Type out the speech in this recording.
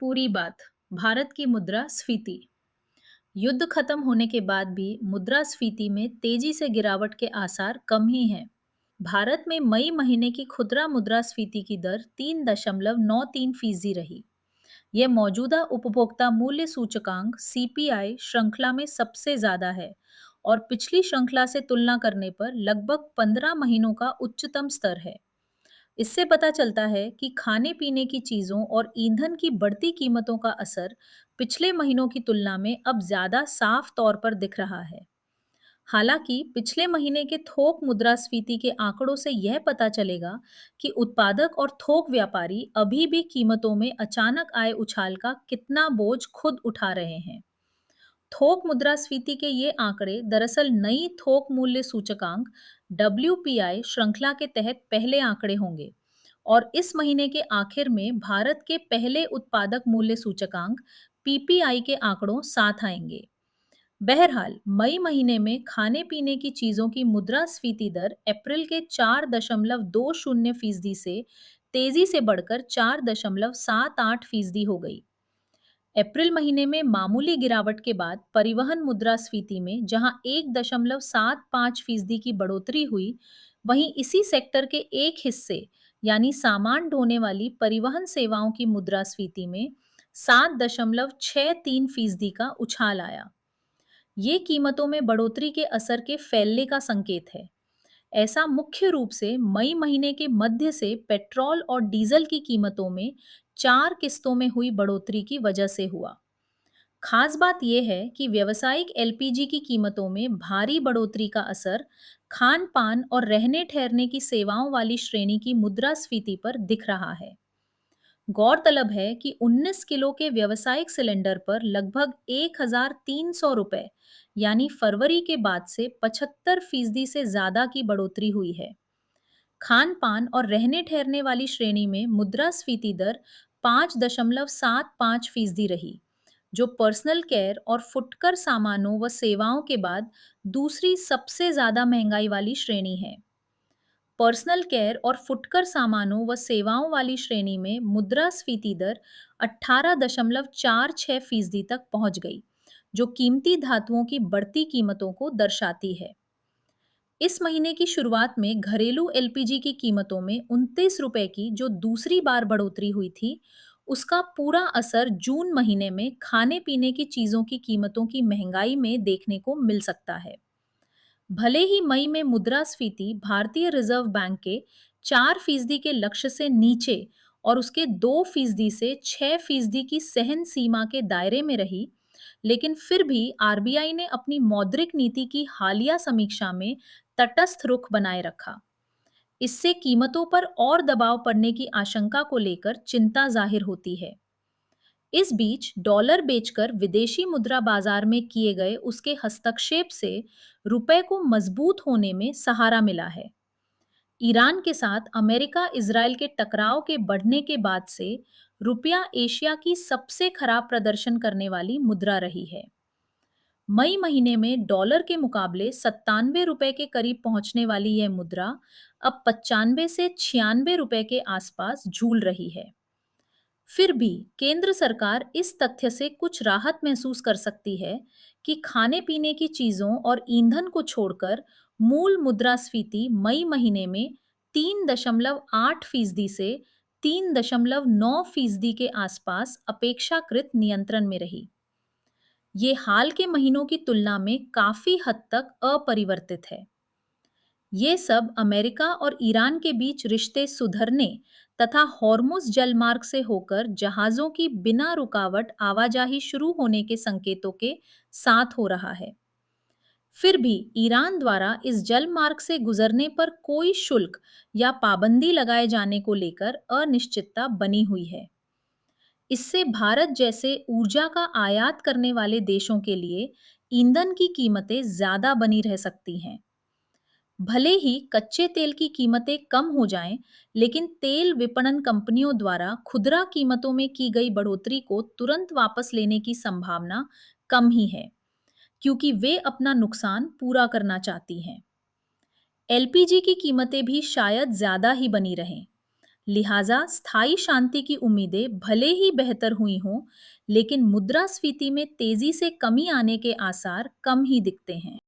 पूरी बात। भारत की मुद्रास्फीति। युद्ध खत्म होने के बाद भी मुद्रास्फीति में तेजी से गिरावट के आसार कम ही हैं। भारत में मई महीने की खुदरा मुद्रास्फीति की दर 3.93% रही। यह मौजूदा उपभोक्ता मूल्य सूचकांक सीपीआई श्रृंखला में सबसे ज्यादा है और पिछली श्रृंखला से तुलना करने पर लगभग 15 महीनों का उच्चतम स्तर है। इससे पता चलता है कि खाने-पीने की चीज़ों और ईंधन की बढ़ती कीमतों का असर पिछले महीनों की तुलना में अब ज़्यादा साफ तौर पर दिख रहा है। हालांकि पिछले महीने के थोक मुद्रास्फीति के आंकड़ों से यह पता चलेगा कि उत्पादक और थोक व्यापारी अभी भी कीमतों में अचानक आए उछाल का कितना बोझ खुद उठा रहे हैं। थोक मुद्रास्फीति के ये आंकड़े दरअसल नई थोक मूल्य सूचकांक डब्ल्यूपीआई श्रृंखला के तहत पहले आंकड़े होंगे और इस महीने के आखिर में भारत के पहले उत्पादक मूल्य सूचकांक पीपीआई के आंकड़ों साथ आएंगे। बहरहाल मई महीने में खाने पीने की चीजों की मुद्रास्फीति दर अप्रैल के 4.20% से तेजी से बढ़कर 4.78% हो गई। अप्रैल महीने में मामूली गिरावट के बाद परिवहन मुद्रास्फीति में जहां 1.75% की बढ़ोतरी हुई, वहीं इसी सेक्टर के एक हिस्से यानी सामान ढोने वाली परिवहन सेवाओं की मुद्रास्फीति में 7.63% का उछाल आया। ये कीमतों में बढ़ोतरी के असर के फैलने का संकेत है। ऐसा मुख्य रूप से मई महीने के मध्य से पेट्रोल और डीजल की कीमतों में 4 किस्तों में हुई बढ़ोतरी की वजह से हुआ। खास बात यह है कि व्यावसायिक एलपीजी की कीमतों में भारी बढ़ोतरी का असर खान पान और रहने ठहरने की सेवाओं वाली श्रेणी की मुद्रास्फीति पर दिख रहा है। गौरतलब है कि 19 किलो के व्यावसायिक सिलेंडर पर लगभग 1,300 रुपए यानी फरवरी के बाद से 75% से ज्यादा की बढ़ोतरी हुई है। खान पान और रहने ठहरने वाली श्रेणी में मुद्रास्फीति दर 5.75% रही, जो पर्सनल केयर और फुटकर सामानों व सेवाओं के बाद दूसरी सबसे ज्यादा महंगाई वाली श्रेणी है। पर्सनल केयर और फुटकर सामानों व सेवाओं वाली श्रेणी में मुद्रास्फीति दर 18.46% तक पहुंच गई, जो कीमती धातुओं की बढ़ती कीमतों को दर्शाती है। इस महीने की शुरुआत में घरेलू एलपीजी की कीमतों में 29 रुपए की जो दूसरी बार बढ़ोतरी हुई थी, उसका पूरा असर जून महीने में खाने पीने की चीजों की कीमतों की महंगाई में देखने को मिल सकता है। भले ही मई में मुद्रास्फीति भारतीय रिजर्व बैंक के 4% के लक्ष्य से नीचे और उसके 2% से 6% की सहन सीमा के दायरे में रही, लेकिन फिर भी आरबीआई ने अपनी मौद्रिक नीति की हालिया समीक्षा में तटस्थ रुख बनाए रखा। इससे कीमतों पर और दबाव पड़ने की आशंका को लेकर चिंता जाहिर होती है। इस बीच डॉलर बेचकर विदेशी मुद्रा बाजार में किए गए उसके हस्तक्षेप से रुपए को मजबूत होने में सहारा मिला है। ईरान के साथ अमेरिका इजरायल के टकराव के बढ़ने के बाद से रुपया एशिया की सबसे खराब प्रदर्शन करने वाली मुद्रा रही है। मई महीने में डॉलर के मुकाबले 97 रुपए के करीब पहुंचने वाली यह मुद्रा अब 95 से 96 रुपए के आसपास झूल रही है। फिर भी केंद्र सरकार इस तथ्य से कुछ राहत महसूस कर सकती है कि खाने पीने की चीजों और ईंधन को छोड़कर मूल मुद्रास्फीति मई महीने में 3.8% से 3.9% के आसपास अपेक्षाकृत नियंत्रण में रही। ये हाल के महीनों की तुलना में काफी हद तक अपरिवर्तित है। ये सब अमेरिका और ईरान के बीच रिश्ते सुधरने तथा हॉर्मुज जलमार्ग से होकर जहाजों की बिना रुकावट आवाजाही शुरू होने के संकेतों के साथ हो रहा है। फिर भी ईरान द्वारा इस जलमार्ग से गुजरने पर कोई शुल्क या पाबंदी लगाए जाने को लेकर अनिश्चितता बनी हुई है। इससे भारत जैसे ऊर्जा का आयात करने वाले देशों के लिए ईंधन की कीमतें ज्यादा बनी रह सकती हैं। भले ही कच्चे तेल की कीमतें कम हो जाएं, लेकिन तेल विपणन कंपनियों द्वारा खुदरा कीमतों में की गई बढ़ोतरी को तुरंत वापस लेने की संभावना कम ही है, क्योंकि वे अपना नुकसान पूरा करना चाहती हैं। एलपीजी की कीमतें भी शायद ज्यादा ही बनी रहें। लिहाजा स्थायी शांति की उम्मीदें भले ही बेहतर हुई हों, लेकिन मुद्रास्फीति में तेजी से कमी आने के आसार कम ही दिखते हैं।